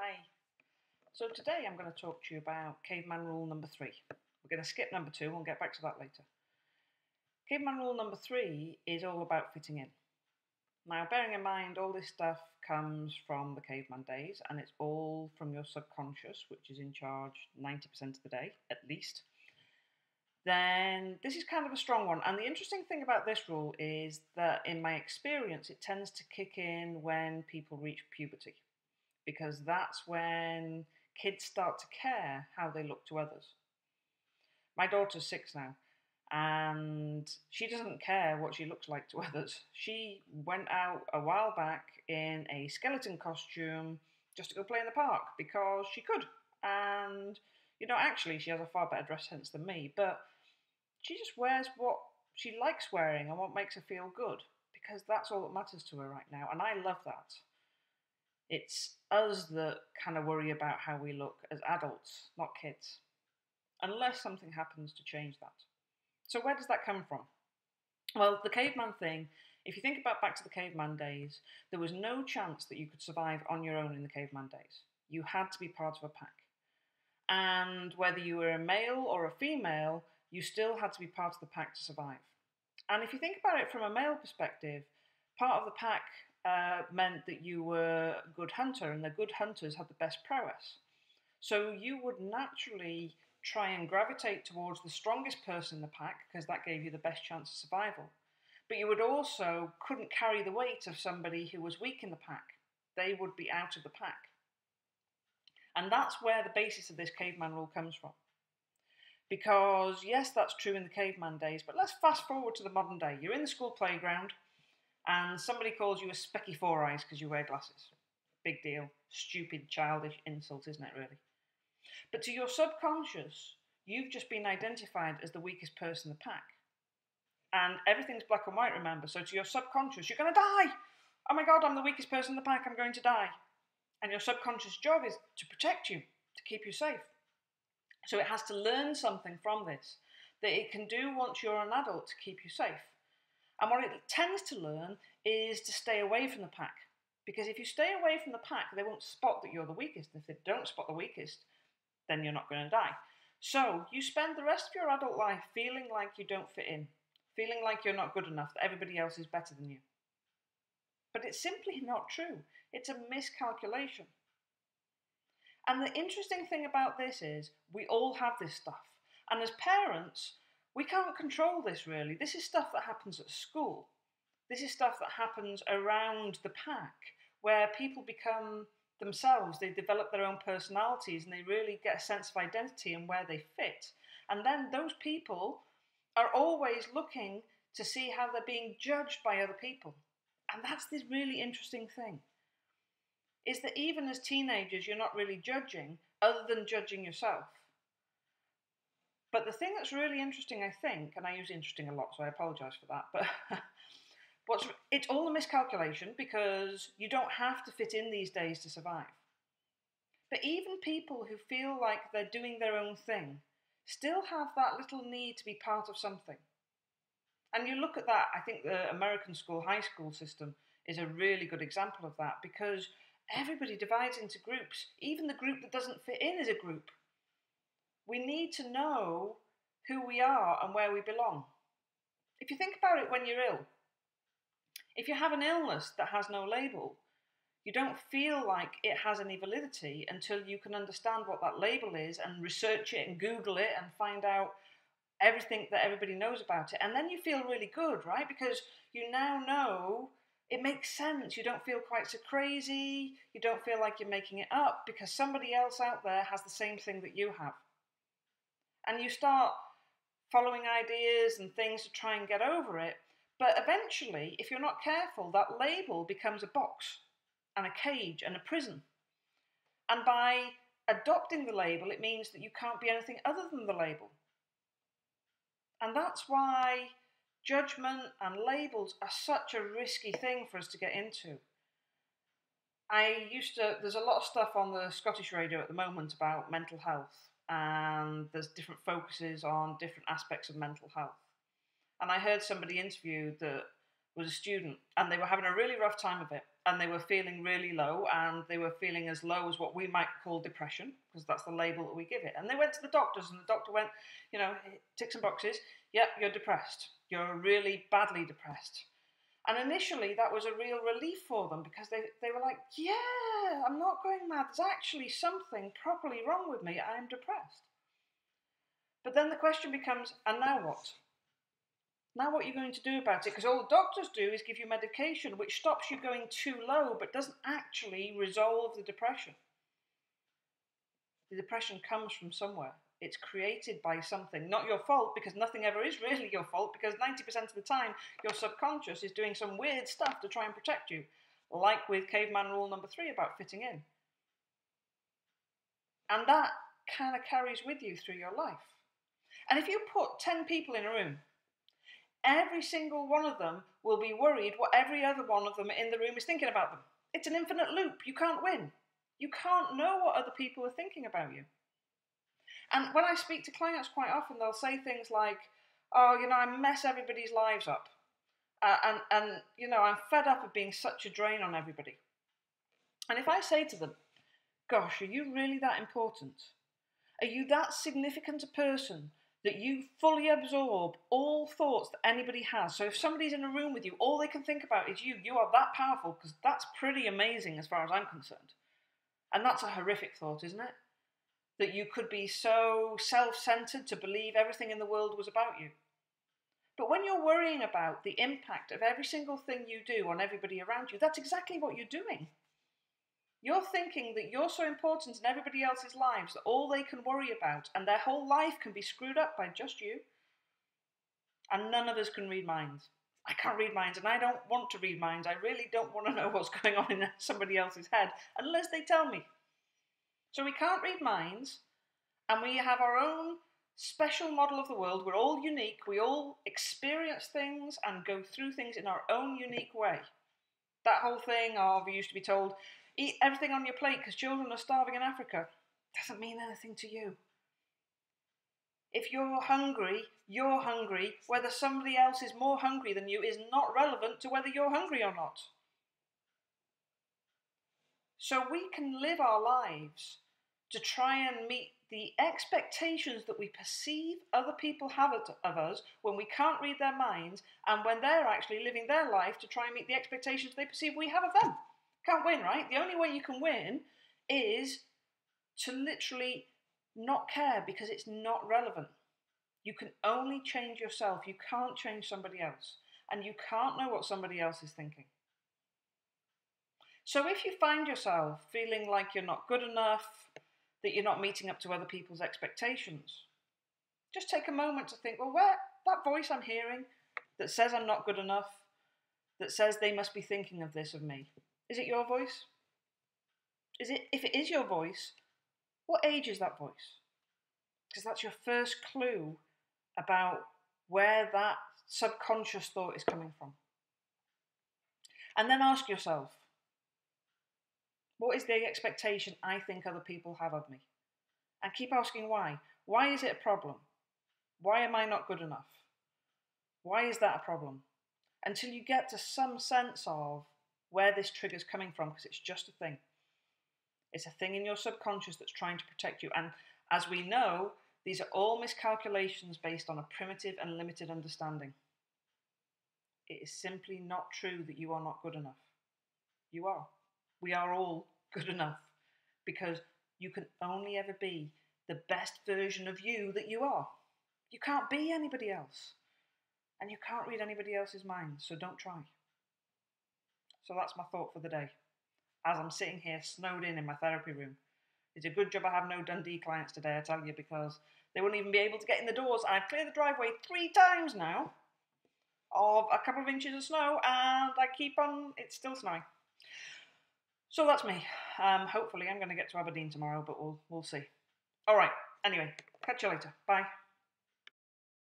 Hi. So today I'm going to talk to you about Caveman Rule number 3. We're going to skip number 2, we'll get back to that later. Caveman Rule number 3 is all about fitting in. Now, bearing in mind all this stuff comes from the caveman days, and it's all from your subconscious, which is in charge 90% of the day, at least, then this is kind of a strong one. And the interesting thing about this rule is that in my experience, it tends to kick in when people reach puberty, because that's when kids start to care how they look to others. My daughter's 6 now, and she doesn't care what she looks like to others. She went out a while back in a skeleton costume just to go play in the park because she could. And, actually she has a far better dress sense than me, but she just wears what she likes wearing and what makes her feel good, because that's all that matters to her right now, and I love that. It's us that kind of worry about how we look as adults, not kids, unless something happens to change that. So where does that come from? Well, the caveman thing, if you think about back to the caveman days, there was no chance that you could survive on your own in the caveman days. You had to be part of a pack. And whether you were a male or a female, you still had to be part of the pack to survive. And if you think about it from a male perspective, part of the pack meant that you were a good hunter, and the good hunters had the best prowess. So you would naturally try and gravitate towards the strongest person in the pack, because that gave you the best chance of survival. But you would also couldn't carry the weight of somebody who was weak in the pack. They would be out of the pack. And that's where the basis of this caveman rule comes from. Because yes, that's true in the caveman days, but let's fast forward to the modern day. You're in the school playground and somebody calls you a specky four eyes because you wear glasses. Big deal. Stupid, childish insult, isn't it, really? But to your subconscious, you've just been identified as the weakest person in the pack. And everything's black and white, remember? So to your subconscious, you're going to die! Oh my God, I'm the weakest person in the pack, I'm going to die. And your subconscious job is to protect you, to keep you safe. So it has to learn something from this that it can do once you're an adult to keep you safe. And what it tends to learn is to stay away from the pack. Because if you stay away from the pack, they won't spot that you're the weakest. And if they don't spot the weakest, then you're not going to die. So you spend the rest of your adult life feeling like you don't fit in, feeling like you're not good enough, that everybody else is better than you. But it's simply not true. It's a miscalculation. And the interesting thing about this is we all have this stuff. And as parents, we can't control this really. This is stuff that happens at school. This is stuff that happens around the pack, where people become themselves. They develop their own personalities and they really get a sense of identity and where they fit. And then those people are always looking to see how they're being judged by other people. And that's this really interesting thing, is that even as teenagers, you're not really judging other than judging yourself. But the thing that's really interesting, I think, and I use interesting a lot, so I apologise for that, but it's all a miscalculation, because you don't have to fit in these days to survive. But even people who feel like they're doing their own thing still have that little need to be part of something. And you look at that, I think the American school, high school system is a really good example of that, because everybody divides into groups. Even the group that doesn't fit in is a group. We need to know who we are and where we belong. If you think about it when you're ill, if you have an illness that has no label, you don't feel like it has any validity until you can understand what that label is and research it and Google it and find out everything that everybody knows about it. And then you feel really good, right? Because you now know it makes sense. You don't feel quite so crazy. You don't feel like you're making it up, because somebody else out there has the same thing that you have. And you start following ideas and things to try and get over it. But eventually, if you're not careful, that label becomes a box and a cage and a prison. And by adopting the label, it means that you can't be anything other than the label. And that's why judgment and labels are such a risky thing for us to get into. There's a lot of stuff on the Scottish radio at the moment about mental health, and there's different focuses on different aspects of mental health. And I heard somebody interviewed that was a student, and they were having a really rough time of it. and they were feeling really low, and they were feeling as low as what we might call depression, because that's the label that we give it. And they went to the doctors, and the doctor went, tick some boxes. Yep, you're depressed. You're really badly depressed. And initially, that was a real relief for them, because they were like, yeah, I'm not going mad. There's actually something properly wrong with me. I am depressed. But then the question becomes, and now what? Now what are you going to do about it? Because all the doctors do is give you medication which stops you going too low but doesn't actually resolve the depression. The depression comes from somewhere. It's created by something. Not your fault, because nothing ever is really your fault, because 90% of the time your subconscious is doing some weird stuff to try and protect you. Like with Caveman Rule number 3 about fitting in. And that kind of carries with you through your life. And if you put 10 people in a room, every single one of them will be worried what every other one of them in the room is thinking about them. It's an infinite loop. You can't win. You can't know what other people are thinking about you. And when I speak to clients quite often, they'll say things like, oh, I mess everybody's lives up. And I'm fed up of being such a drain on everybody. And if I say to them, gosh, are you really that important? Are you that significant a person that you fully absorb all thoughts that anybody has? So if somebody's in a room with you, all they can think about is you. You are that powerful, because that's pretty amazing as far as I'm concerned. And that's a horrific thought, isn't it? That you could be so self-centered to believe everything in the world was about you. But when you're worrying about the impact of every single thing you do on everybody around you, that's exactly what you're doing. You're thinking that you're so important in everybody else's lives that all they can worry about and their whole life can be screwed up by just you. And none of us can read minds. I can't read minds, and I don't want to read minds. I really don't want to know what's going on in somebody else's head unless they tell me. So we can't read minds, and we have our own special model of the world. We're all unique. We all experience things and go through things in our own unique way. That whole thing of, we used to be told, eat everything on your plate because children are starving in Africa, doesn't mean anything to you. If you're hungry, you're hungry. Whether somebody else is more hungry than you is not relevant to whether you're hungry or not. So we can live our lives to try and meet the expectations that we perceive other people have of us when we can't read their minds, and when they're actually living their life to try and meet the expectations they perceive we have of them. Can't win, right? The only way you can win is to literally not care, because it's not relevant. You can only change yourself. You can't change somebody else. And you can't know what somebody else is thinking. So if you find yourself feeling like you're not good enough, that you're not meeting up to other people's expectations, just take a moment to think, well, where that voice I'm hearing that says I'm not good enough, that says they must be thinking of this of me, is it your voice? If it is your voice, what age is that voice? Because that's your first clue about where that subconscious thought is coming from. And then ask yourself, what is the expectation I think other people have of me? And keep asking why. Why is it a problem? Why am I not good enough? Why is that a problem? Until you get to some sense of where this trigger's coming from, because it's just a thing. It's a thing in your subconscious that's trying to protect you. And as we know, these are all miscalculations based on a primitive and limited understanding. It is simply not true that you are not good enough. You are. We are all good enough, because you can only ever be the best version of you that you are. You can't be anybody else. And you can't read anybody else's mind, so don't try. So that's my thought for the day. As I'm sitting here snowed in my therapy room. It's a good job I have no Dundee clients today, I tell you, because they wouldn't even be able to get in the doors. I've cleared the driveway 3 times now of a couple of inches of snow, and I keep on, it's still snowing. So that's me. Hopefully I'm going to get to Aberdeen tomorrow, but we'll see. All right, anyway, catch you later. Bye.